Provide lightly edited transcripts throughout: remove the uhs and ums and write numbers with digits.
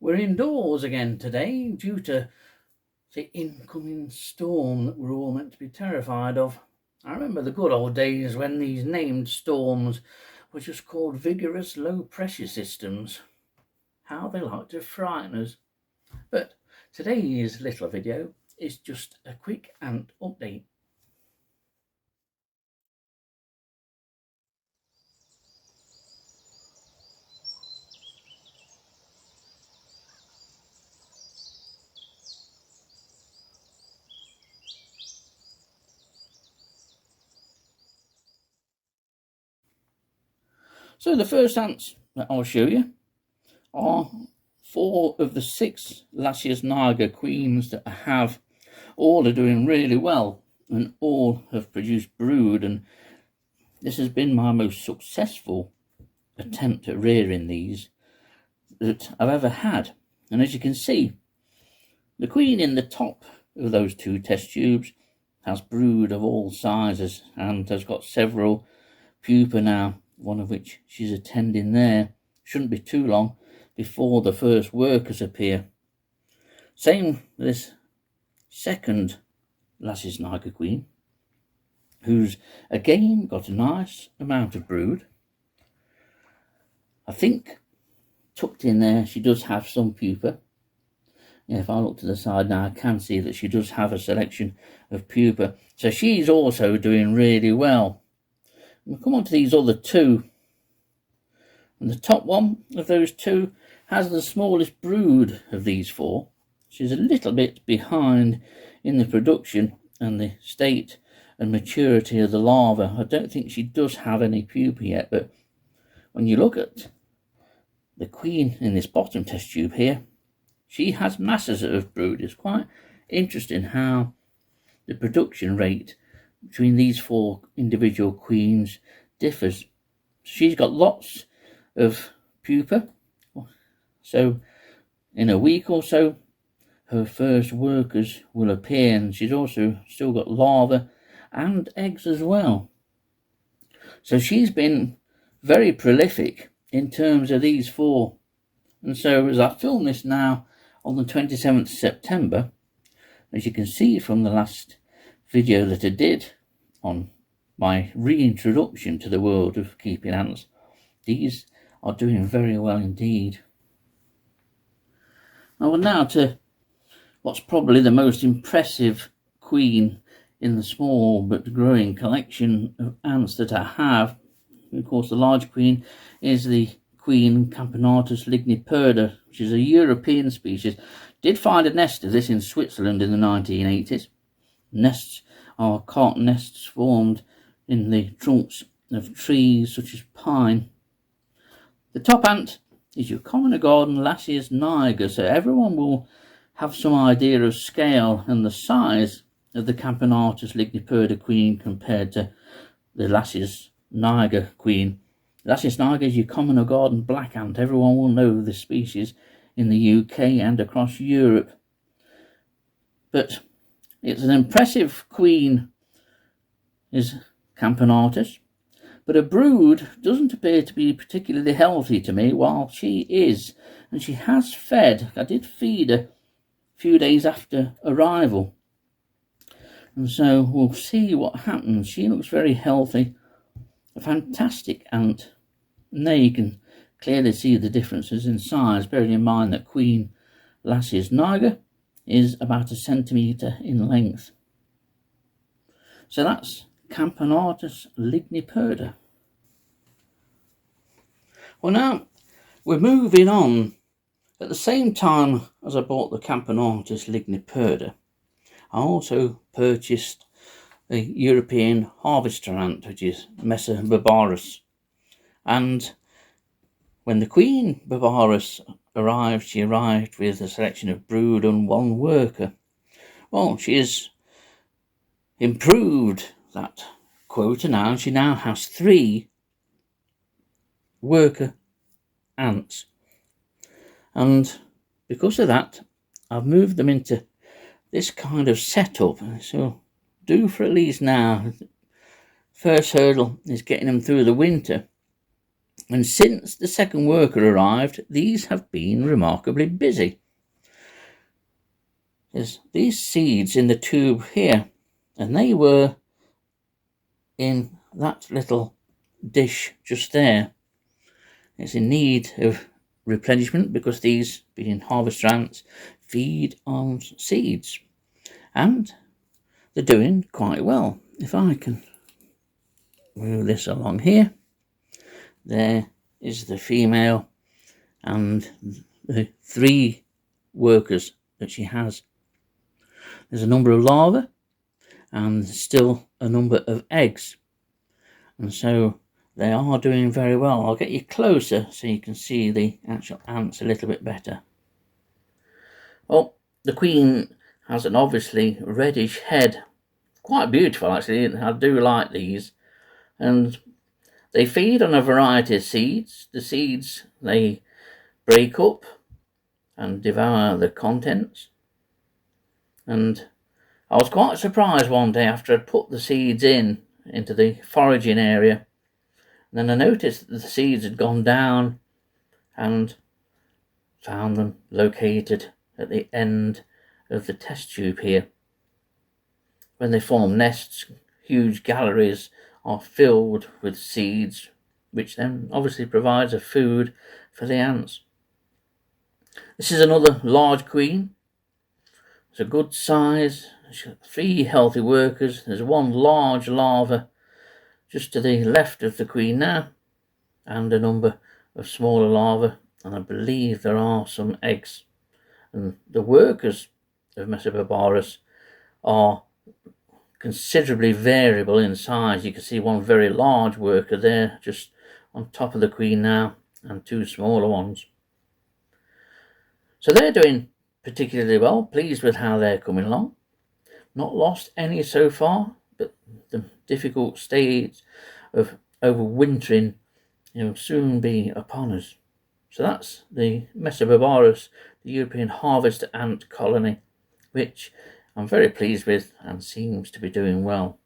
We're indoors again today due to the incoming storm that we're all meant to be terrified of. I remember the good old days when these named storms were just called vigorous low pressure systems. How they like to frighten us. But today's little video is just a quick ant update. So the first ants that I'll show you are 4 of the 6 Lasius niger queens that I have. All are doing really well and all have produced brood, and this has been my most successful attempt at rearing these that I've ever had. And as you can see, the queen in the top of those 2 test tubes has brood of all sizes and has got several pupa now, one of which she's attending there. Shouldn't be too long before the first workers appear. Same with this second Lasius niger queen, who's again got a nice amount of brood. I think tucked in there she does have some pupa. If I look to the side now, I can see that she does have a selection of pupa, so she's also doing really well. We'll come on to these other 2, and the top one of those 2 has the smallest brood of these 4. She's a little bit behind in the production and the state and maturity of the larva. I don't think she does have any pupa yet, but when you look at the queen in this bottom test tube here, she has masses of brood. It's quite interesting how the production rate between these 4 individual queens differs. She's got lots of pupa, so in a week or so her first workers will appear, and she's also still got larvae and eggs as well. So she's been very prolific in terms of these 4. And so as I film this now on the 27th of September, as you can see from the last video that I did on my reintroduction to the world of keeping ants, these are doing very well indeed. Now to what's probably the most impressive queen in the small but growing collection of ants that I have. Of course, the large queen is the queen Camponotus ligniperda, which is a European species. Did find a nest of this in Switzerland in the 1980s. Nests are carp nests formed in the trunks of trees such as pine. The top ant is your common garden Lasius niger, so everyone will have some idea of scale and the size of the Camponotus ligniperda queen compared to the Lasius niger queen. Lasius niger is your common garden black ant. Everyone will know this species in the UK and across Europe. But it's an impressive queen, is Camponotus, but a brood doesn't appear to be particularly healthy to me, while she is. And she has fed. I did feed her a few days after arrival, and so we'll see what happens. She looks very healthy, a fantastic ant, and there you can clearly see the differences in size, bearing in mind that Queen Lasius niger is about 1 centimetre in length. So that's Camponotus ligniperda. Well, now we're moving on. At the same time as I bought the Camponotus ligniperda, I also purchased a European harvester ant, which is Messor barbarus. And when the queen barbarus arrived, she arrived with a selection of brood and 1 worker. Well, she has improved that quota now. She now has 3 worker ants, and because of that I've moved them into this kind of setup. So do for at least now. First hurdle is getting them through the winter, And since the second worker arrived, these have been remarkably busy. There's these seeds in the tube here, and they were in that little dish just there. It's in need of replenishment because these, being harvester ants, feed on seeds, and they're doing quite well. If I can move this along here, there is the female and the 3 workers that she has. There's a number of larvae and still a number of eggs, and so they are doing very well. I'll get you closer so you can see the actual ants a little bit better. Well, the queen has an obviously reddish head, quite beautiful actually. I do like these, and they feed on a variety of seeds. The seeds they break up and devour the contents, and I was quite surprised one day after I'd put the seeds into the foraging area, and then I noticed that the seeds had gone down and found them located at the end of the test tube here. When they form nests, huge galleries are filled with seeds, which then obviously provides a food for the ants. This is another large queen. It's a good size. She's got 3 healthy workers. There's 1 large larva just to the left of the queen now, and a number of smaller larvae, and I believe there are some eggs. And the workers of Messor barbarus are considerably variable in size. You can see 1 very large worker there just on top of the queen now, and 2 smaller ones. So they're doing particularly well, pleased with how they're coming along. Not lost any so far, but the difficult stage of overwintering will soon be upon us. So that's the Messor barbarus, the European harvester ant colony, which I'm very pleased with and seems to be doing well.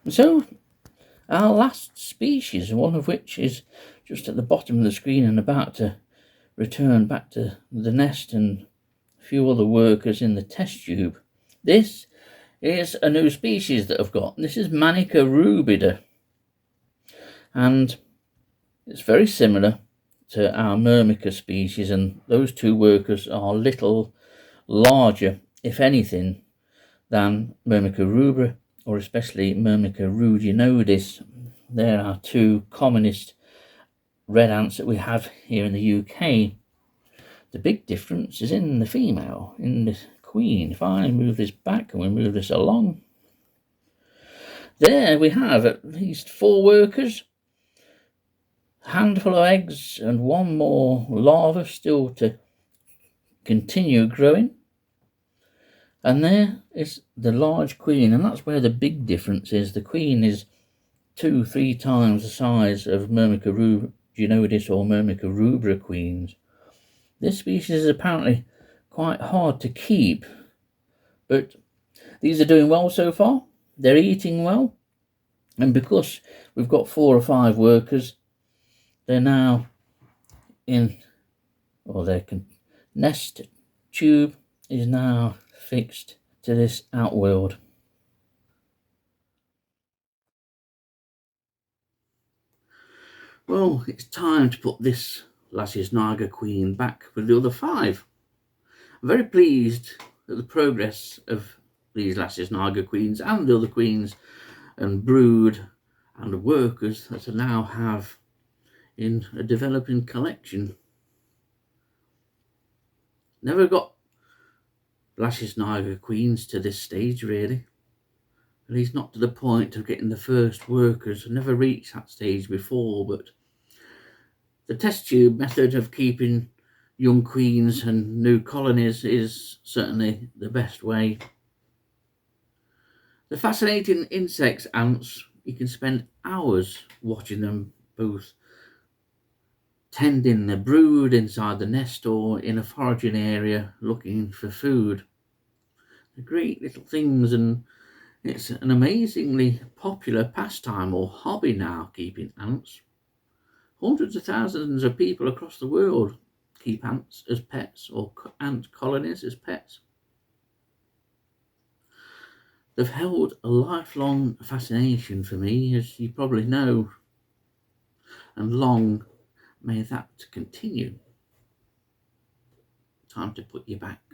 And so our last species, one of which is just at the bottom of the screen and about to return back to the nest, and a few other workers in the test tube. This is a new species that I've got. This is Manica rubida, and it's very similar to our Manica species, and those 2 workers are a little larger, if anything, than Manica rubra, or especially Manica ruginodis. They're our 2 commonest red ants that we have here in the UK. The big difference is in the female, in the queen. If I move this back and we move this along, there we have at least 4 workers, a handful of eggs, and 1 more larva still to continue growing. And there is the large queen, and that's where the big difference is. The queen is 2-3 times the size of Manica ruginodis or Manica rubra queens. This species is apparently quite hard to keep, but these are doing well so far. They're eating well, and because we've got 4 or 5 workers, they're now in, or their nest tube is now fixed to this outworld. Well, it's time to put this Lasius niger queen back with the other 5. I'm very pleased at the progress of these Lasius niger queens and the other queens and brood and workers that I now have in a developing collection. Never got Lasius niger queens to this stage really, at least not to the point of getting the first workers. I never reached that stage before, but the test tube method of keeping young queens and new colonies is certainly the best way. The fascinating insects, ants, you can spend hours watching them both tending the brood inside the nest or in a foraging area looking for food. They're great little things, and It's an amazingly popular pastime or hobby now, keeping ants. Hundreds of thousands of people across the world keep ants as pets or ant colonies as pets. They've held a lifelong fascination for me, as you probably know, and long may that continue. Time to put you back.